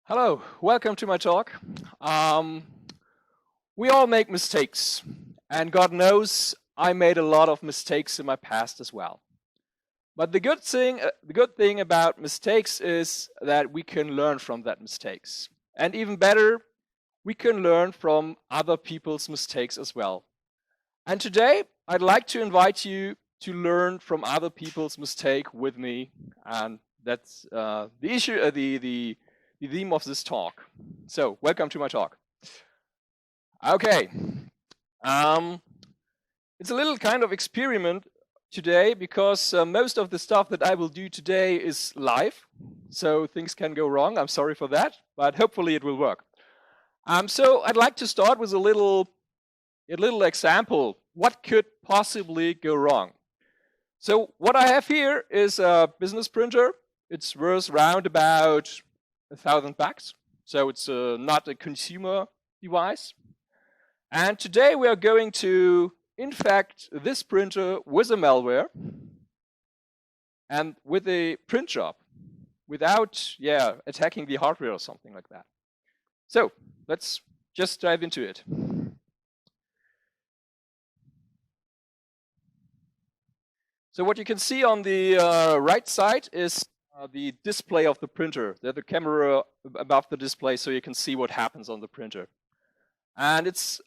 Hello, welcome to my talk. We all make mistakes, and God knows I made a lot of mistakes in my past as well. But the good thing about mistakes is that we can learn from that mistakes. And even better, we can learn from other people's mistakes as well. And today, I'd like to invite you to learn from other people's mistake with me, and that's the issue, the theme of this talk. So, welcome to my talk. Okay, it's a little kind of experiment today because most of the stuff that I will do today is live, so things can go wrong. I'm sorry for that, but hopefully it will work. So I'd like to start with a little example. What could possibly go wrong? So what I have here is a business printer. It's worth round about $1,000, so it's not a consumer device. And today we are going to infect this printer with a malware and with a print job without attacking the hardware or something like that. So let's just dive into it. So what you can see on the right side is the display of the printer. There's the camera above the display so you can see what happens on the printer. And it's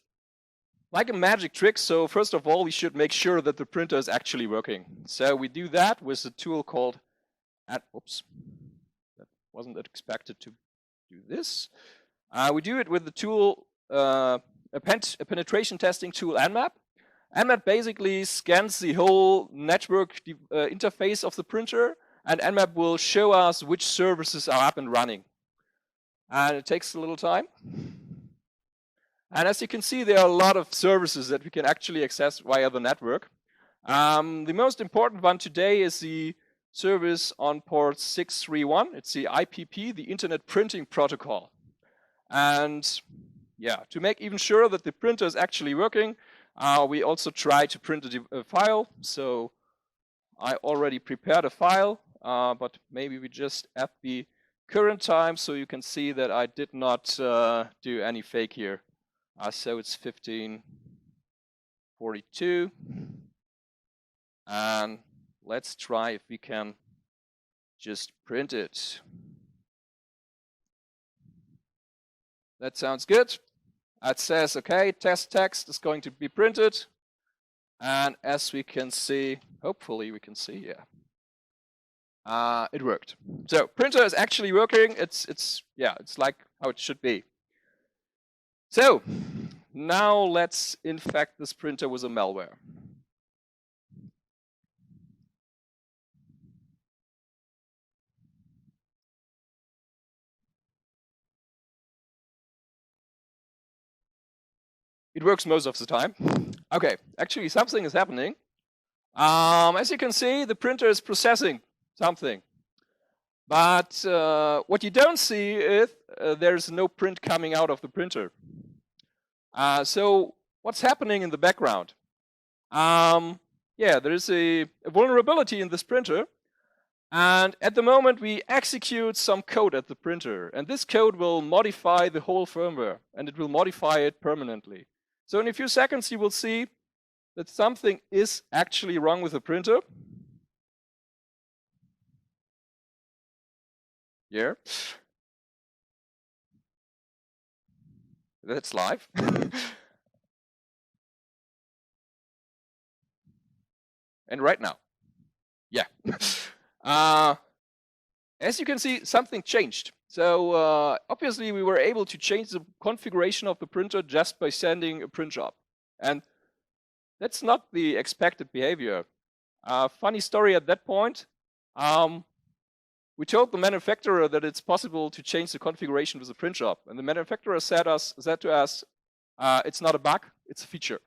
like a magic trick. So first of all, we should make sure that the printer is actually working. So we do that with a tool called, oops, that wasn't expected to do this. We do it with the tool, a penetration testing tool, nmap. nmap basically scans the whole network interface of the printer, and nmap will show us which services are up and running. And it takes a little time. And as you can see, there are a lot of services that we can actually access via the network. The most important one today is the service on port 631. It's the IPP, the Internet Printing Protocol. And yeah, to make even sure that the printer is actually working, we also try to print a file. So I already prepared a file, but maybe we just add the current time so you can see that I did not do any fake here. So it's 1542. And let's try if we can just print it. That sounds good. It says, okay, test text is going to be printed. And as we can see, hopefully we can see, yeah. It worked. So printer is actually working. It's like how it should be. So now let's infect this printer with a malware. It works most of the time. Okay, actually something is happening. As you can see, the printer is processing something. But what you don't see is there's no print coming out of the printer. So what's happening in the background? There is a vulnerability in this printer. And at the moment, we execute some code at the printer. And this code will modify the whole firmware. And it will modify it permanently. So in a few seconds, you will see that something is actually wrong with the printer. Yeah. That's live. And right now. Yeah. As you can see, something changed. So obviously, we were able to change the configuration of the printer just by sending a print job. And that's not the expected behavior. Funny story at that point. We told the manufacturer that it's possible to change the configuration with a print job. And the manufacturer said to us, it's not a bug, it's a feature.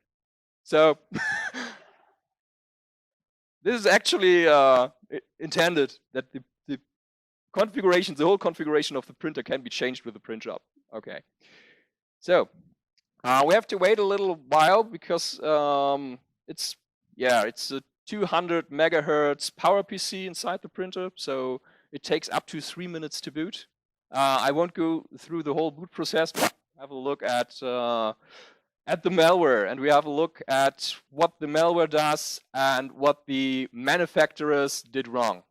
So this is actually intended that the whole configuration of the printer can be changed with a print job. Okay. So we have to wait a little while because it's a 200 megahertz power PC inside the printer. So it takes up to 3 minutes to boot. I won't go through the whole boot process, but have a look at the malware, and we have a look at what the malware does and what the manufacturers did wrong.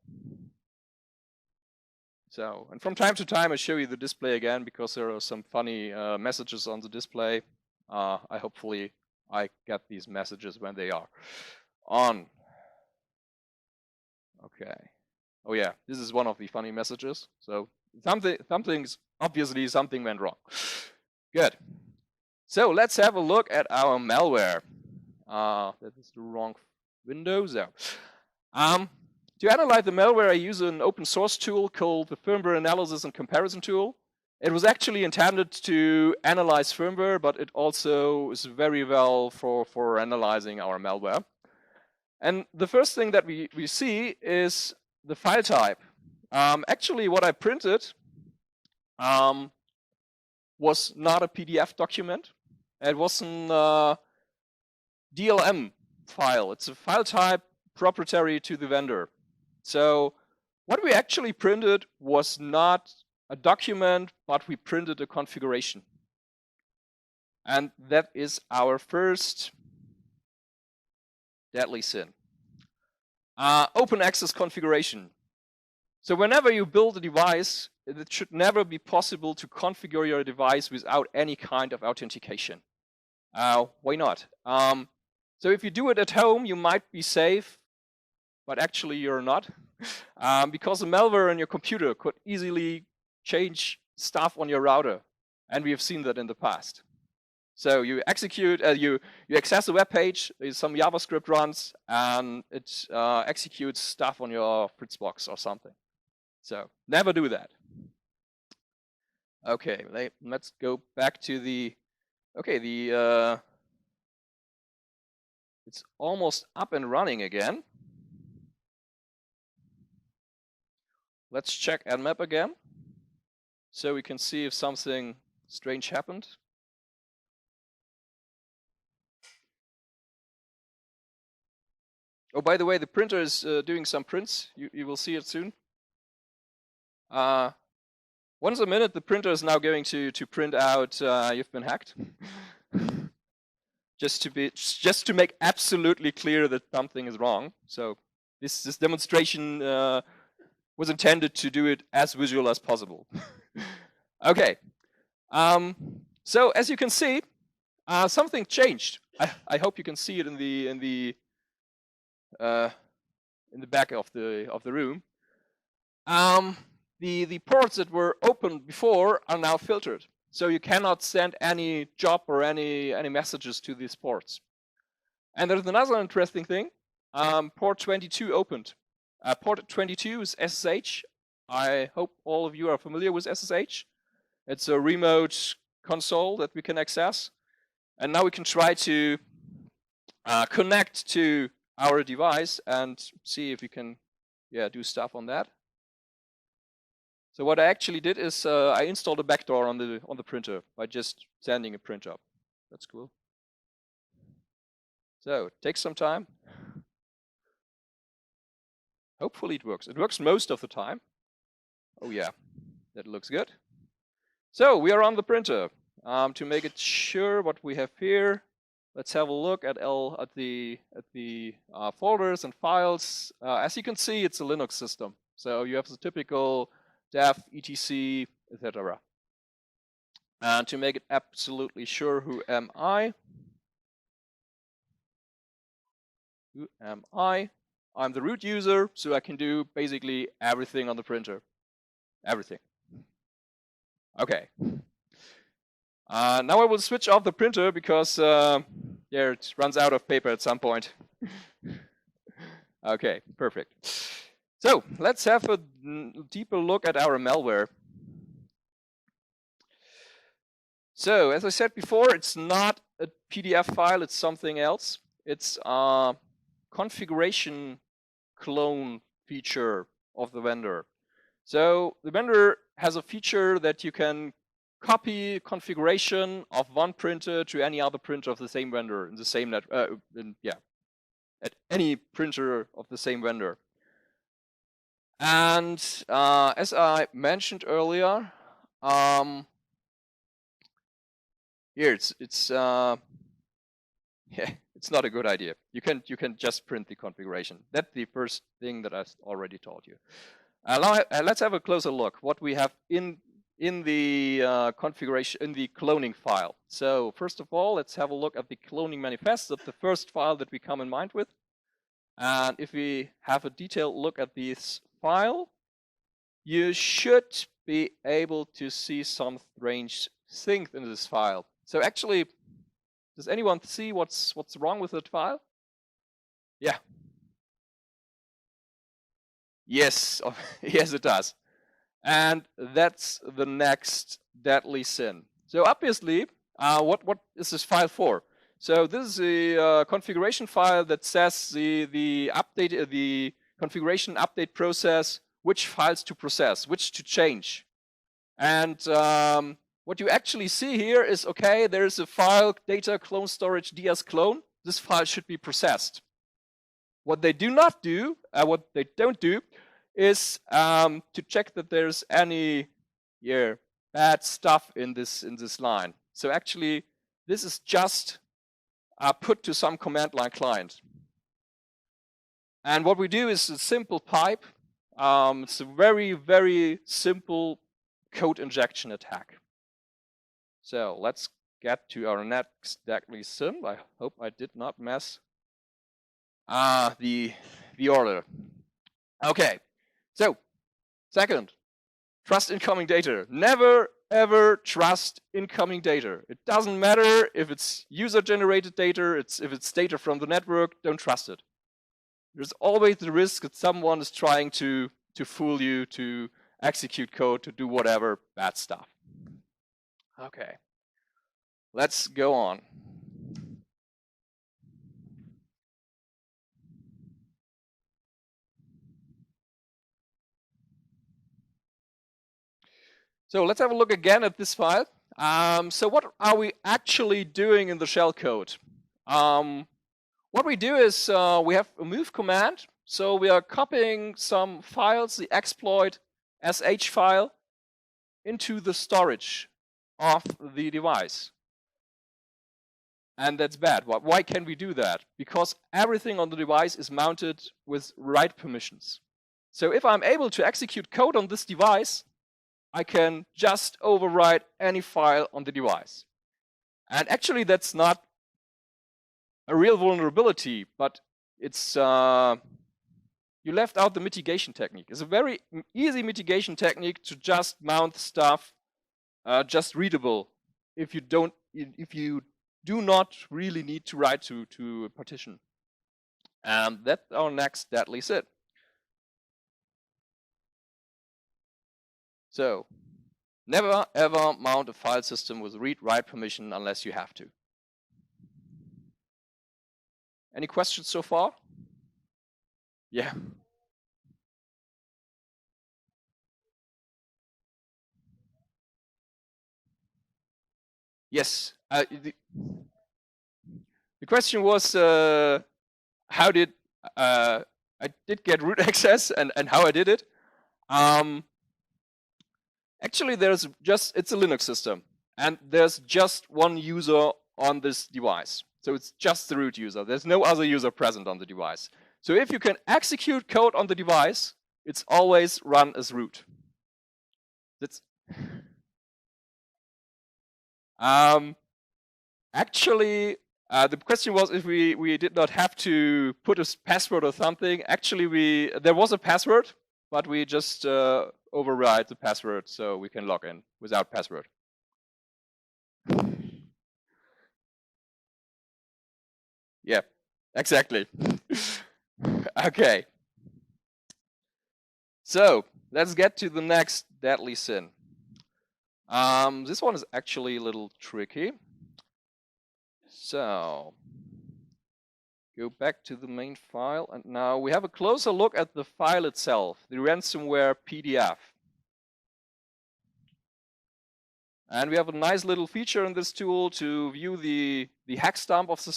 So, and from time to time I show you the display again because there are some funny messages on the display. Hopefully I get these messages when they are on. Okay. Oh yeah, this is one of the funny messages. So obviously something went wrong. Good. So let's have a look at our malware. That is the wrong window. So, to analyze the malware, I use an open source tool called the Firmware Analysis and Comparison Tool. It was actually intended to analyze firmware, but it also is very well for analyzing our malware. And the first thing that we see is the file type. Actually, what I printed was not a PDF document. It was an DLM file. It's a file type proprietary to the vendor. So what we actually printed was not a document, but we printed a configuration. And that is our first deadly sin. Open access configuration. So whenever you build a device, it should never be possible to configure your device without any kind of authentication. Why not? So if you do it at home, you might be safe, but actually you're not. Because the malware on your computer could easily change stuff on your router. And we have seen that in the past. So you execute, you access a web page, some JavaScript runs, and it executes stuff on your Fritzbox or something. So never do that. Okay, let's go back to the, it's almost up and running again. Let's check Nmap again, so we can see if something strange happened. Oh, by the way, the printer is doing some prints. You will see it soon. Once a minute, the printer is now going to print out you've been hacked. just to make absolutely clear that something is wrong. So this demonstration was intended to do it as visual as possible. Okay. So as you can see, something changed. I hope you can see it in the back of the room. The ports that were opened before are now filtered, so you cannot send any job or any messages to these ports. And there's another interesting thing. Port 22 opened. Port 22 is SSH. I hope all of you are familiar with SSH. It's a remote console that we can access, and now we can try to connect to our device and see if we can do stuff on that. So what I actually did is I installed a backdoor on the printer by just sending a print job. That's cool. So it takes some time. Hopefully it works. It works most of the time. Oh yeah, that looks good. So we are on the printer. To make it sure what we have here, let's have a look at the folders and files. As you can see, it's a Linux system. So you have the typical dev, etc, etc. And to make it absolutely sure, who am I? Who am I? I'm the root user, so I can do basically everything on the printer. Everything. Okay. Now I will switch off the printer because it runs out of paper at some point. Okay, perfect. So let's have a deeper look at our malware. So as I said before, it's not a PDF file, it's something else. It's a configuration clone feature of the vendor. So the vendor has a feature that you can copy configuration of one printer to any other printer of the same vendor in the same at any printer of the same vendor. And as I mentioned earlier, here yeah, it's not a good idea. You can just print the configuration. That's the first thing that I already told you. Let's have a closer look what we have in the configuration in the cloning file. So first of all, let's have a look at the cloning manifest. That's the first file that we come in mind with. And if we have a detailed look at this file, you should be able to see some strange things in this file. So actually, does anyone see what's wrong with that file? Yeah. Yes, yes it does. And that's the next deadly sin. So obviously, what is this file for? So this is a configuration file that says the configuration update process, which files to process, which to change. And what you actually see here is, okay, there's a file data clone storage ds clone. This file should be processed. What they do not do, what they don't do, is to check that there's any bad stuff in this line. So actually, this is just put to some command line client. And what we do is a simple pipe. It's a very, very simple code injection attack. So let's get to our next deadly sin. I hope I did not mess the order. Okay. So, second, trust incoming data. Never, ever trust incoming data. It doesn't matter if it's user-generated data, if it's data from the network, don't trust it. There's always the risk that someone is trying to fool you, to execute code, to do whatever bad stuff. Okay, let's go on. So let's have a look again at this file. So what are we actually doing in the shell code? What we do is we have a move command. So we are copying some files, the exploit sh file, into the storage of the device. And that's bad. Why can we do that? Because everything on the device is mounted with write permissions. So if I'm able to execute code on this device, I can just overwrite any file on the device. And actually, that's not a real vulnerability, but it's you left out the mitigation technique. It's a very easy mitigation technique to just mount stuff just readable if you do not really need to write to a partition. And that's our next deadly sin. So, never ever mount a file system with read-write permission unless you have to. Any questions so far? Yeah. Yes. The question was how did I did get root access and how I did it. Actually, it's a Linux system, and there's just one user on this device. So it's just the root user. There's no other user present on the device. So if you can execute code on the device, it's always run as root. That's actually, the question was if we did not have to put a password or something. Actually, there was a password, but we just override the password so we can log in without password. Yeah, exactly. Okay. So let's get to the next deadly sin. This one is actually a little tricky. So go back to the main file, and now we have a closer look at the file itself, the ransomware PDF. And we have a nice little feature in this tool to view the hack stamp of the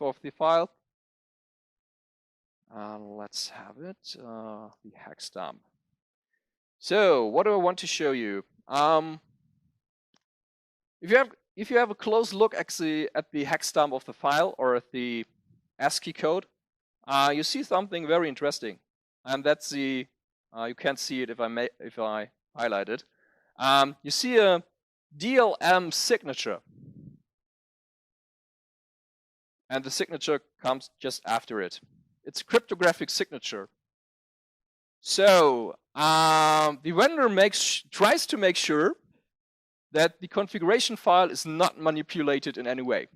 of the file. Let's have it, the hack stamp. So what do I want to show you? if you have a close look actually at the hex stamp of the file or at the ASCII code, you see something very interesting, and that's the you can't see it if I highlight it. You see a DLM signature, and the signature comes just after it. It's a cryptographic signature. So the vendor tries to make sure that the configuration file is not manipulated in any way.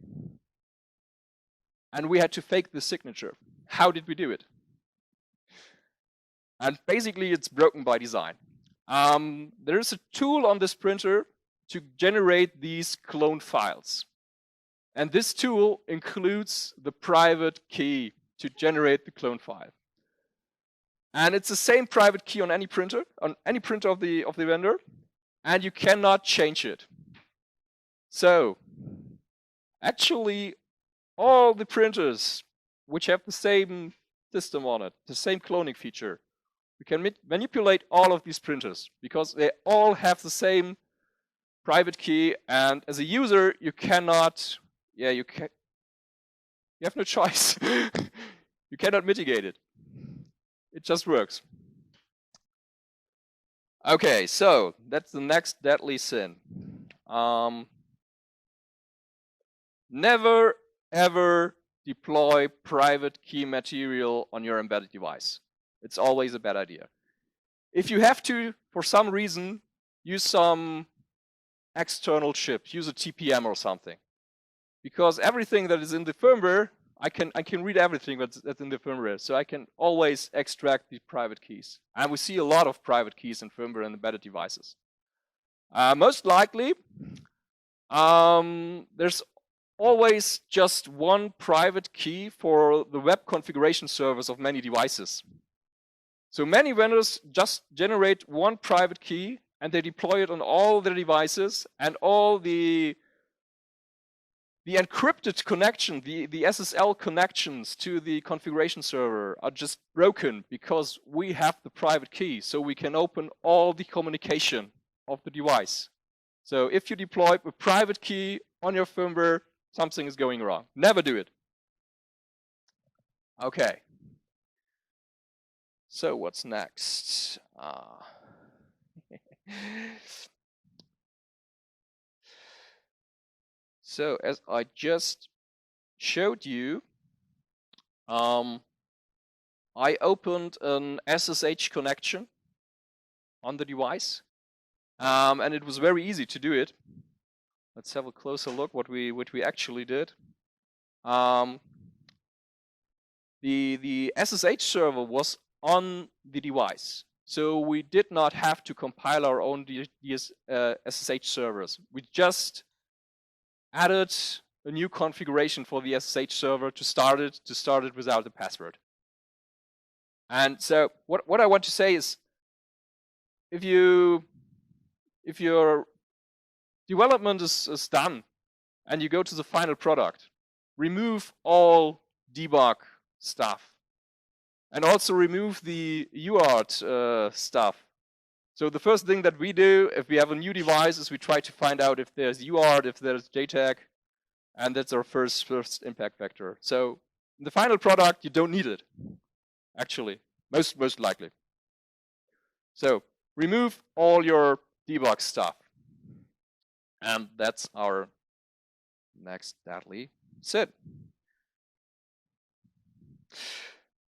And we had to fake the signature. How did we do it? And basically, it's broken by design. There is a tool on this printer to generate these clone files. And this tool includes the private key to generate the clone file. And it's the same private key on any printer of the vendor, and you cannot change it. So actually, all the printers which have the same system on it, the same cloning feature, we can manipulate all of these printers because they all have the same private key, and as a user, you cannot, you have no choice. You cannot mitigate it. It just works. Okay, so that's the next deadly sin. Never ever deploy private key material on your embedded device. It's always a bad idea. If you have to, for some reason, use some external chip, use a TPM or something, because everything that is in the firmware, I can read everything that's in the firmware, so I can always extract the private keys. And we see a lot of private keys in firmware and embedded devices. Most likely, there's always just one private key for the web configuration servers of many devices. So many vendors just generate one private key and they deploy it on all their devices, and all the encrypted connection, the SSL connections to the configuration server are just broken because we have the private key, so we can open all the communication of the device. So if you deploy a private key on your firmware, something is going wrong. Never do it. Okay. So what's next? So as I just showed you, I opened an SSH connection on the device, and it was very easy to do it. Let's have a closer look what we actually did. The SSH server was on the device, so we did not have to compile our own SSH servers. We just added a new configuration for the SSH server to start it without the password. And so what I want to say is, if your development is done and you go to the final product, remove all debug stuff, and also remove the UART stuff. So the first thing that we do if we have a new device is we try to find out if there's UART, if there's JTAG, and that's our first impact vector. So in the final product, you don't need it, actually, most likely. So remove all your debug stuff. And that's our next deadly sin.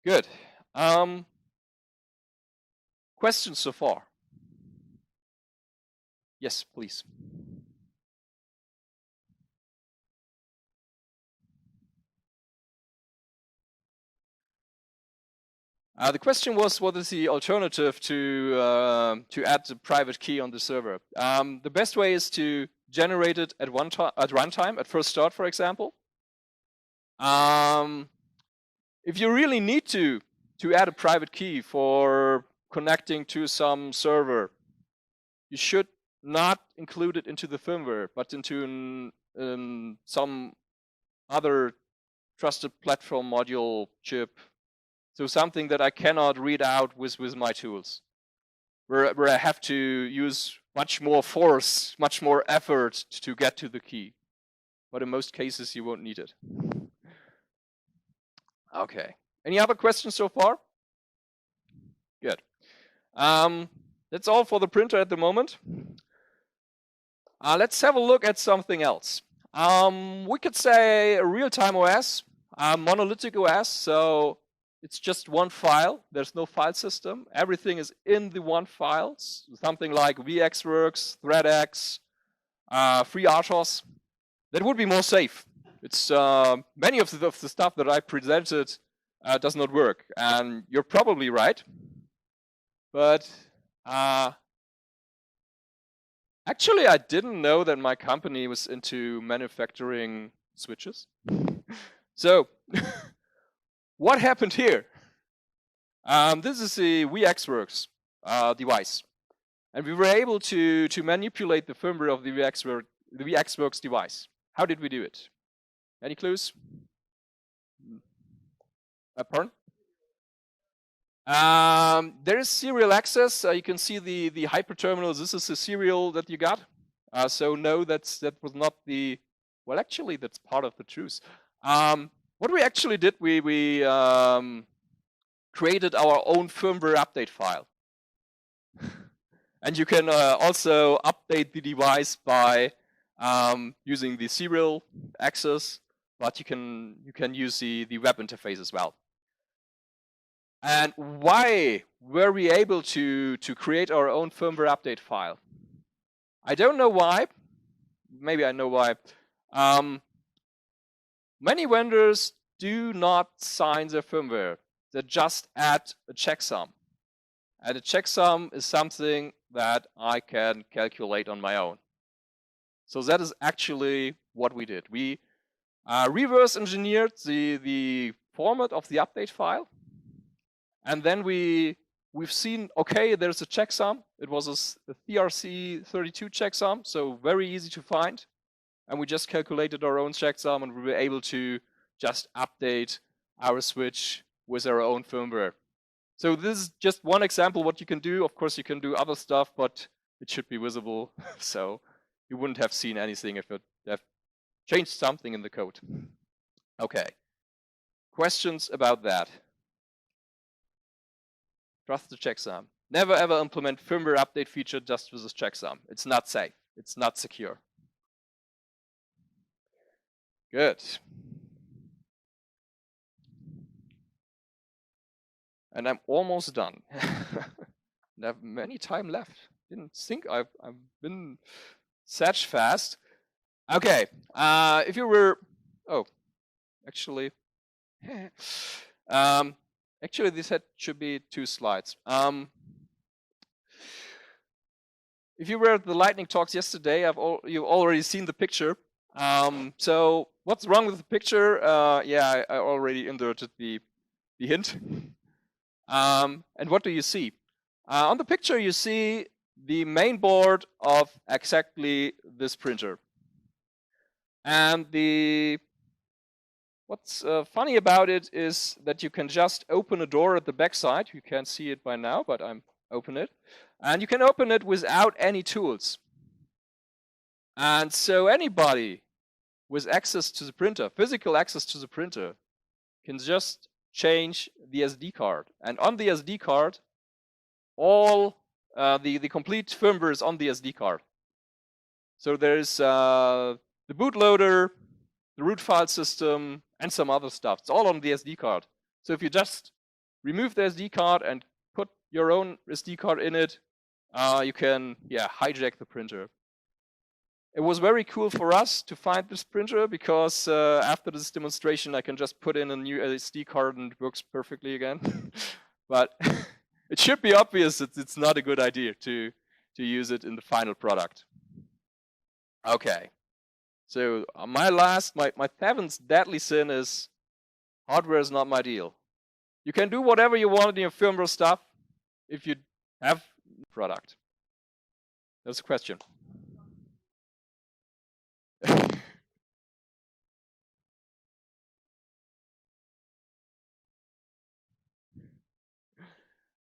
Good. Questions so far? Yes, please. The question was, what is the alternative to add the private key on the server? The best way is to generate it at runtime, at first start, for example. If you really need to add a private key for connecting to some server, you should not include it into the firmware, but into some other trusted platform module chip. So something that I cannot read out with my tools, where I have to use much more force, much more effort to get to the key. But in most cases, you won't need it. Okay. Any other questions so far? Good. That's all for the printer at the moment. Let's have a look at something else. We could say a Realtime OS, monolithic OS, so it's just one file. There's no file system. Everything is in the one file. Something like VxWorks, ThreadX, FreeRTOS. That would be more safe. It's many of the stuff that I presented does not work, and you're probably right. But actually, I didn't know that my company was into manufacturing switches. So, what happened here? This is the VxWorks device, and we were able to manipulate the firmware of the VxWorks device. How did we do it? Any clues? Pardon? There is serial access. You can see the hyperterminals. This is the serial that you got. So no, that was not the. Well, actually, that's part of the truth. What we actually did, we created our own firmware update file, and you can also update the device by using the serial access, but you can use the web interface as well. And why were we able to create our own firmware update file? I don't know why. Maybe I know why. Many vendors do not sign their firmware. They just add a checksum. And a checksum is something that I can calculate on my own. So that is actually what we did. We reverse engineered the format of the update file. And then we've seen, okay, there's a checksum. It was a TRC32 checksum, so very easy to find. And we just calculated our own checksum, and we were able to just update our switch with our own firmware. So this is just one example what you can do. Of course, you can do other stuff, but it should be visible. So you wouldn't have seen anything if it have changed something in the code. Okay. Questions about that? Trust the checksum. Never ever implement firmware update feature just with this checksum. It's not safe. It's not secure. Good. And I'm almost done. I have many time left. Didn't think I've been such fast. Okay. If you were, oh, actually, actually this should be 2 slides. If you were at the lightning talks yesterday, you've already seen the picture. So what's wrong with the picture? Yeah, I already inserted the hint. And what do you see? On the picture, you see the main board of exactly this printer. And what's funny about it is that you can just open a door at the back side. You can't see it by now, but I'm open it. And you can open it without any tools. And so anybody with access to the printer, physical access to the printer, can just change the SD card. And on the SD card, all the complete firmware is on the SD card. So there's the bootloader, the root file system, and some other stuff. It's all on the SD card. So if you just remove the SD card and put your own SD card in it, you can hijack the printer. It was very cool for us to find this printer because after this demonstration, I can just put in a new SD card and it works perfectly again. But it should be obvious that it's not a good idea to use it in the final product. Okay. So my 7th deadly sin is hardware is not my deal. You can do whatever you want in your firmware stuff if you have a product. That's a question.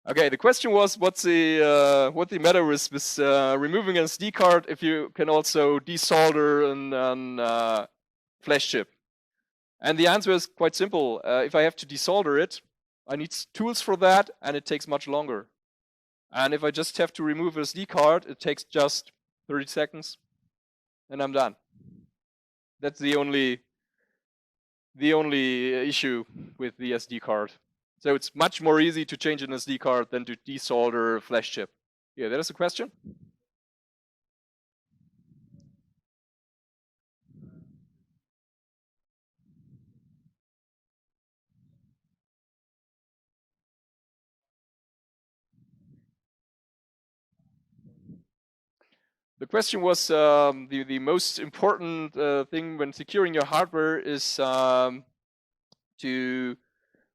Okay, the question was what the matter with removing an SD card if you can also desolder an flash chip. And the answer is quite simple. If I have to desolder it, I need tools for that, and it takes much longer. And if I just have to remove an SD card, it takes just 30 seconds, and I'm done. That's the only issue with the SD card. So it's much more easy to change an SD card than to desolder a flash chip. Yeah, that is a question. The question was the most important thing when securing your hardware is to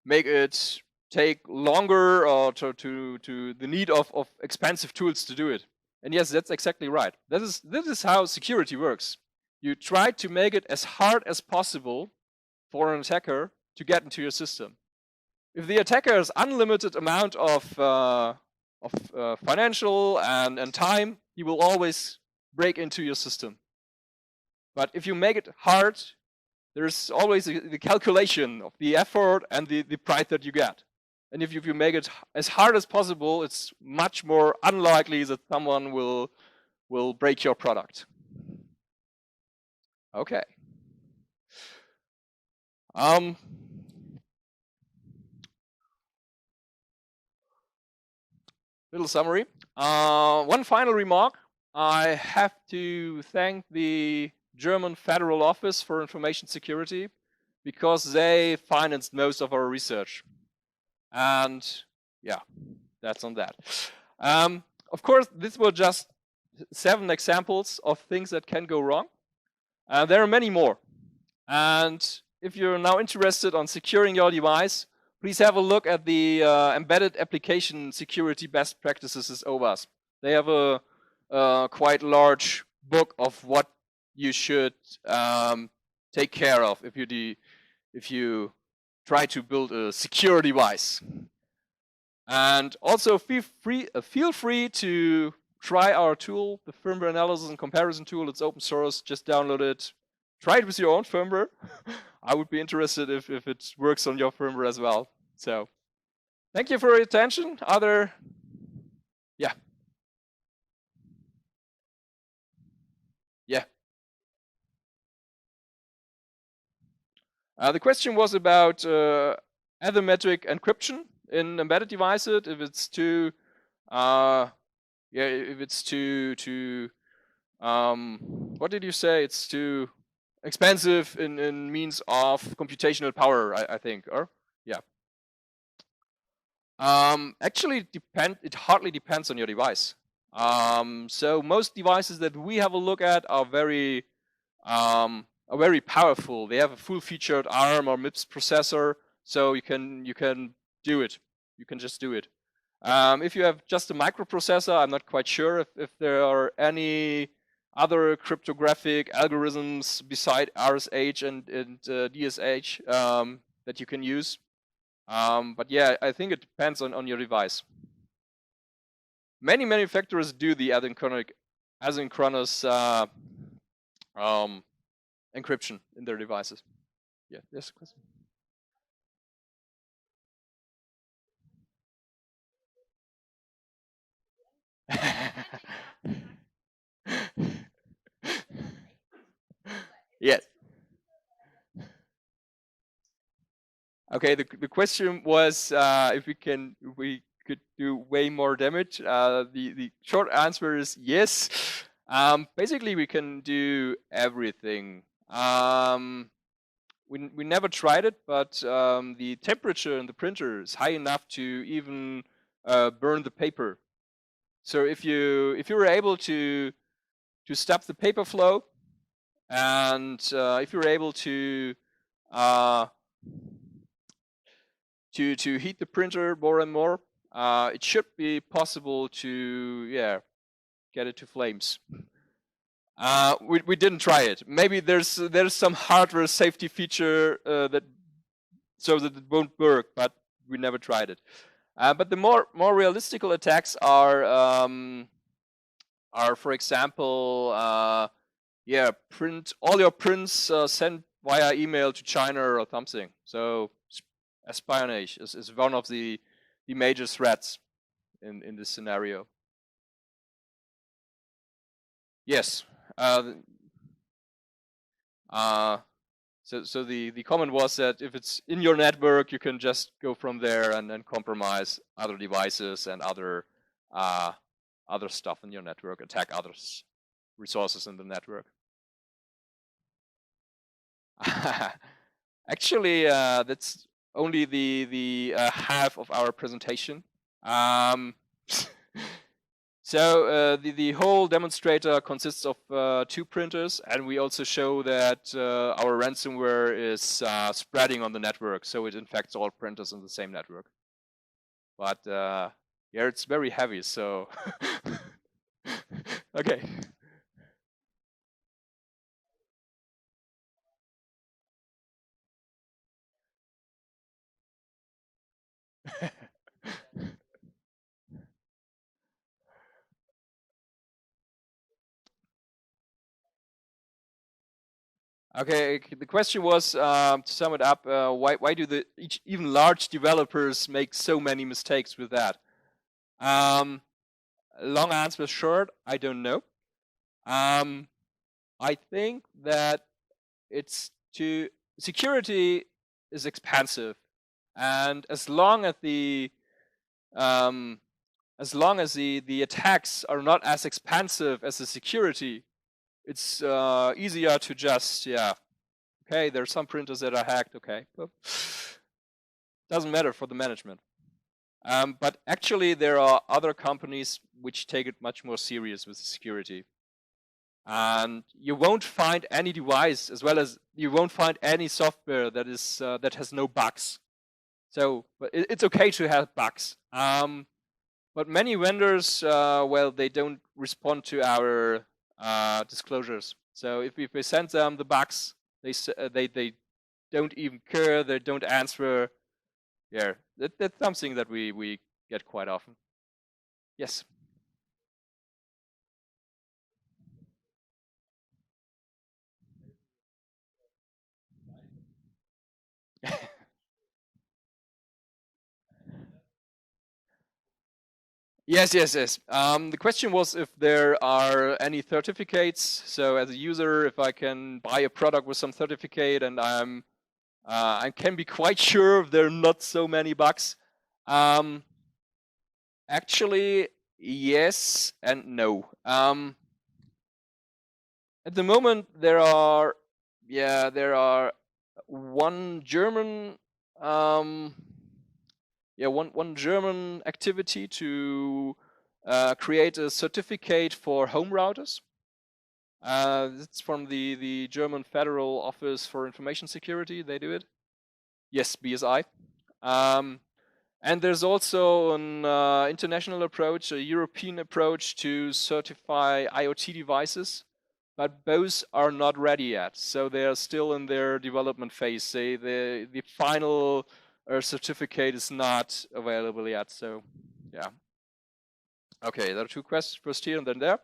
make it take longer or to the need of expensive tools to do it. And yes, that's exactly right. This is how security works. You try to make it as hard as possible for an attacker to get into your system. If the attacker has unlimited amount of financial and time, he will always break into your system. But if you make it hard, there's always the calculation of the effort and the price that you get. And if you make it as hard as possible, it's much more unlikely that someone will break your product. Okay. Little summary. One final remark. I have to thank the German Federal Office for Information Security because they financed most of our research. And yeah, that's on that. Of course, these were just 7 examples of things that can go wrong. There are many more. And if you're now interested on securing your device, please have a look at the Embedded Application Security Best Practices as OWASP. They have a quite large book of what you should take care of if you try to build a secure device. And also feel free to try our tool, the firmware analysis and comparison tool. It's open source. Just download it. Try it with your own firmware. I would be interested if it works on your firmware as well. So, thank you for your attention. Yeah. The question was about asymmetric encryption in embedded devices. If it's too, what did you say? It's too expensive in means of computational power, I think, or yeah. Actually, it hardly depends on your device. So most devices that we have a look at are very powerful. They have a full-featured ARM or MIPS processor, so you can do it. You can just do it. If you have just a microprocessor, I'm not quite sure if there are any other cryptographic algorithms beside RSH and DSH that you can use. But yeah, I think it depends on your device. Many manufacturers do the asynchronous encryption in their devices. Yeah, there's a question. Yes. Okay, the question was if we could do way more damage. The short answer is yes. Basically, we can do everything. We never tried it, but the temperature in the printer is high enough to even burn the paper. So if you're able to stop the paper flow, and if you're able to heat the printer more and more, it should be possible to get it to flames. We didn't try it. Maybe there's some hardware safety feature that it won't work, but we never tried it. But the more realistical attacks are, for example, yeah, print all your prints sent via email to China or something. So espionage is one of the major threats in this scenario. Yes. So the comment was that if it's in your network, you can just go from there and then compromise other devices and other stuff in your network, attack other resources in the network. Actually, that's only the half of our presentation. So the whole demonstrator consists of 2 printers, and we also show that our ransomware is spreading on the network, so it infects all printers in the same network. But yeah, it's very heavy, so okay. Okay, the question was, to sum it up, why do even large developers make so many mistakes with that? Long answer short, I don't know. I think that security is expensive, and as long as the attacks are not as expensive as the security, it's easier to just, yeah, okay, there's some printers that are hacked, okay, but doesn't matter for the management. But actually there are other companies which take it much more serious with security. And you won't find any device, as well as you won't find any software that is that has no bugs. So, but it's okay to have bugs. But many vendors, well, they don't respond to our disclosures. So if we present them the bugs, they don't even care. They don't answer. Yeah, that's something that we get quite often. Yes. Yes. The question was if there are any certificates. So as a user, if I can buy a product with some certificate, and I can be quite sure there are not so many bugs. Actually, yes and no. At the moment, there are one German one German activity to create a certificate for home routers. It's from the German Federal Office for Information Security. They do it. Yes, BSI. And there's also an international approach, a European approach to certify IoT devices, but both are not ready yet. So they are still in their development phase. The final certificate is not available yet. So, yeah. Okay, there are 2 questions, first here and then there.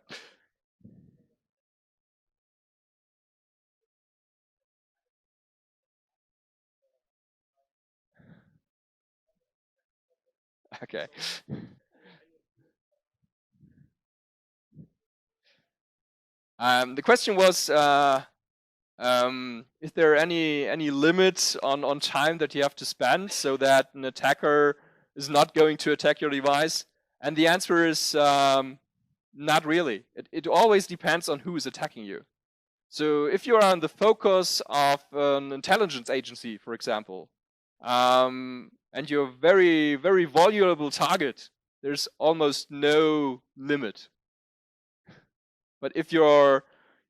Okay. The question was, is there any limit on time that you have to spend so that an attacker is not going to attack your device? And the answer is not really. It always depends on who is attacking you. So if you're on the focus of an intelligence agency, for example, and you're a very, very vulnerable target, there's almost no limit. But if your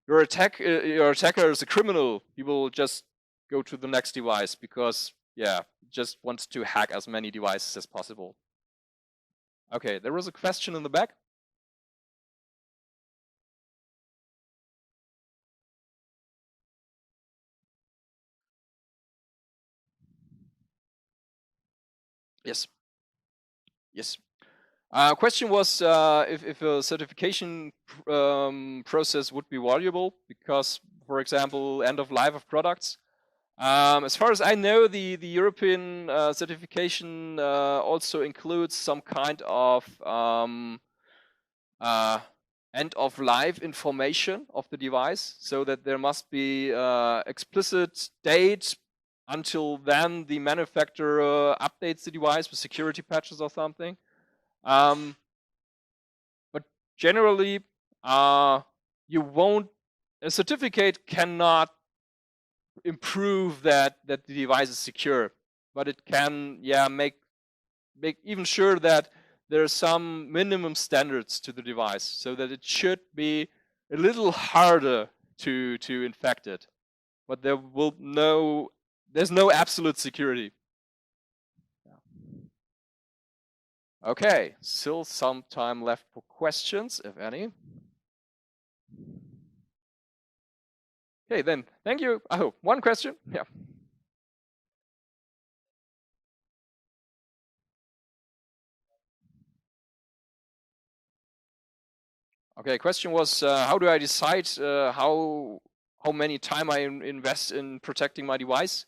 attacker is a criminal, he will just go to the next device because, yeah, just wants to hack as many devices as possible. Okay, there was a question in the back. Yes. Yes. Question was if a certification process would be valuable because, for example, end of life of products. As far as I know, the European certification also includes some kind of end of life information of the device, so that there must be explicit date until then the manufacturer updates the device with security patches or something. But generally, you won't. A certificate cannot improve that the device is secure, but it can, yeah, make even sure that there are some minimum standards to the device, so that it should be a little harder to infect it. But there's no absolute security. Okay, still some time left for questions, if any. Okay, then, thank you. I hope. One question? Yeah. Okay, question was, how do I decide how many time I invest in protecting my device?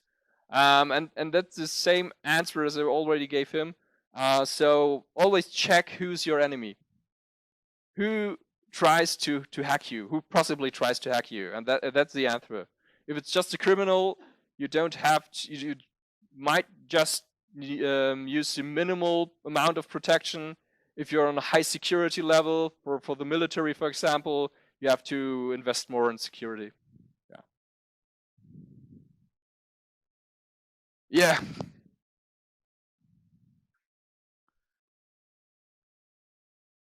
And that's the same answer as I already gave him. So always check who's your enemy. Who tries to hack you? Who possibly tries to hack you? And that's the answer. If it's just a criminal, you don't have to, you might just use a minimal amount of protection. If you're on a high security level for the military, for example, you have to invest more in security. Yeah. Yeah.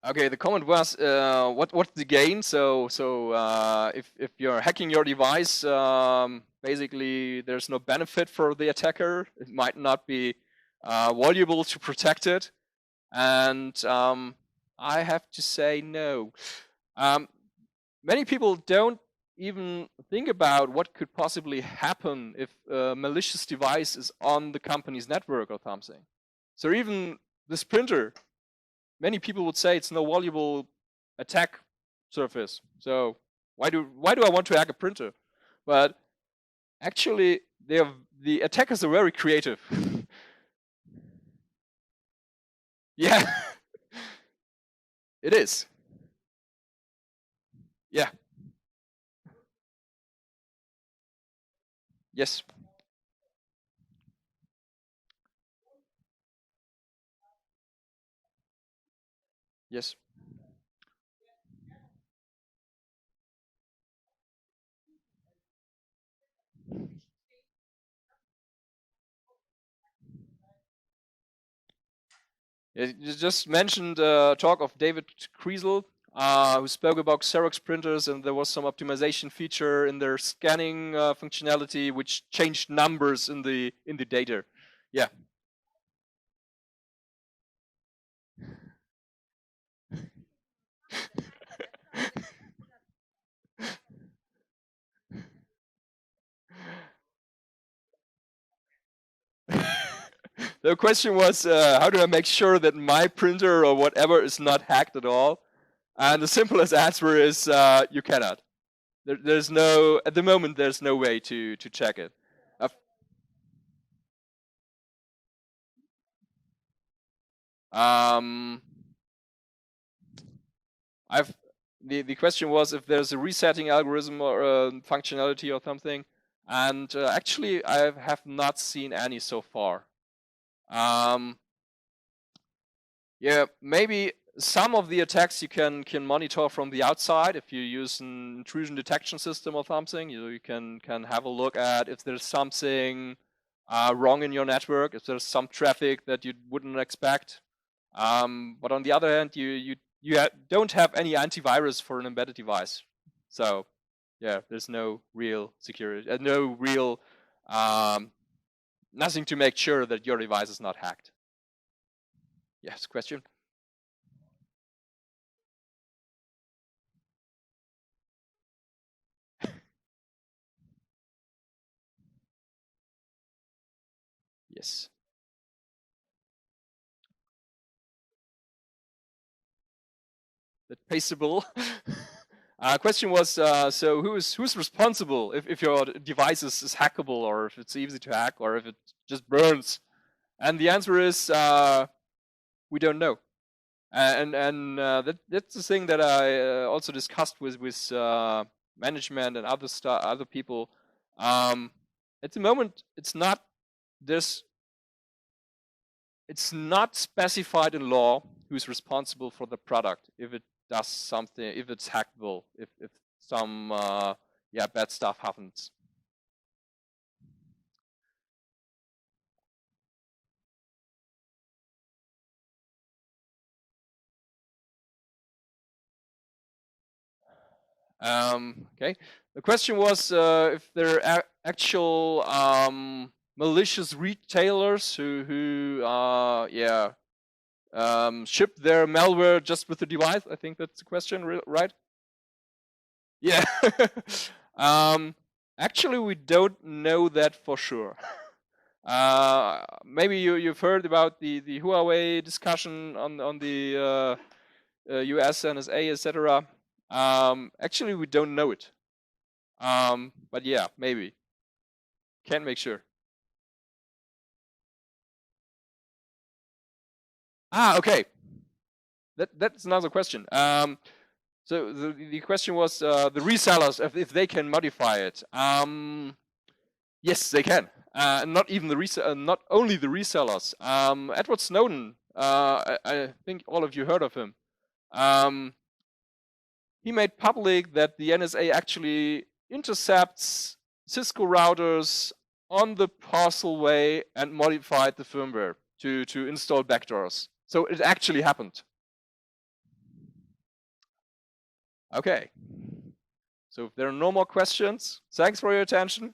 Okay, the comment was, what's the gain? So if you're hacking your device, basically there's no benefit for the attacker. It might not be valuable to protect it, and I have to say no. Many people don't even think about what could possibly happen if a malicious device is on the company's network or something. So even this printer, many people would say it's no valuable attack surface. So why do I want to hack a printer? But actually, the attackers are very creative. Yeah, it is. Yeah. Yes. Yes. You just mentioned talk of David Kriesel, who spoke about Xerox printers, and there was some optimization feature in their scanning functionality, which changed numbers in the data. Yeah. The question was, how do I make sure that my printer or whatever is not hacked at all? And the simplest answer is you cannot. There's no, at the moment, there's no way to check it. Um, the question was if there's a resetting algorithm or functionality or something, and actually I have not seen any so far. Yeah, maybe some of the attacks you can monitor from the outside if you use an intrusion detection system or something. You can have a look at if there's something wrong in your network, if there's some traffic that you wouldn't expect. But on the other hand, you don't have any antivirus for an embedded device, so yeah, there's no real security, no real nothing to make sure that your device is not hacked. Yes, question. Yes. that pays the bill. Question was, so who's responsible if your device is hackable, or if it's easy to hack, or if it just burns? And the answer is, we don't know. And that's the thing that I also discussed with management and other people. At the moment, it's not specified in law who's responsible for the product if it does something, if it's hackable, if some bad stuff happens. Okay. The question was if there are actual malicious retailers who ship their malware just with the device. I think that's the question, right? Yeah. Actually, we don't know that for sure. Maybe you've heard about the Huawei discussion on the US NSA, etc. Actually, we don't know it. But yeah, maybe. Can't make sure. Okay. That's another question. So the question was the resellers, if they can modify it. Yes, they can. Not even not only the resellers. Edward Snowden. I think all of you heard of him. He made public that the NSA actually intercepts Cisco routers on the parcel way and modified the firmware to install backdoors. So it actually happened. Okay. So if there are no more questions, thanks for your attention.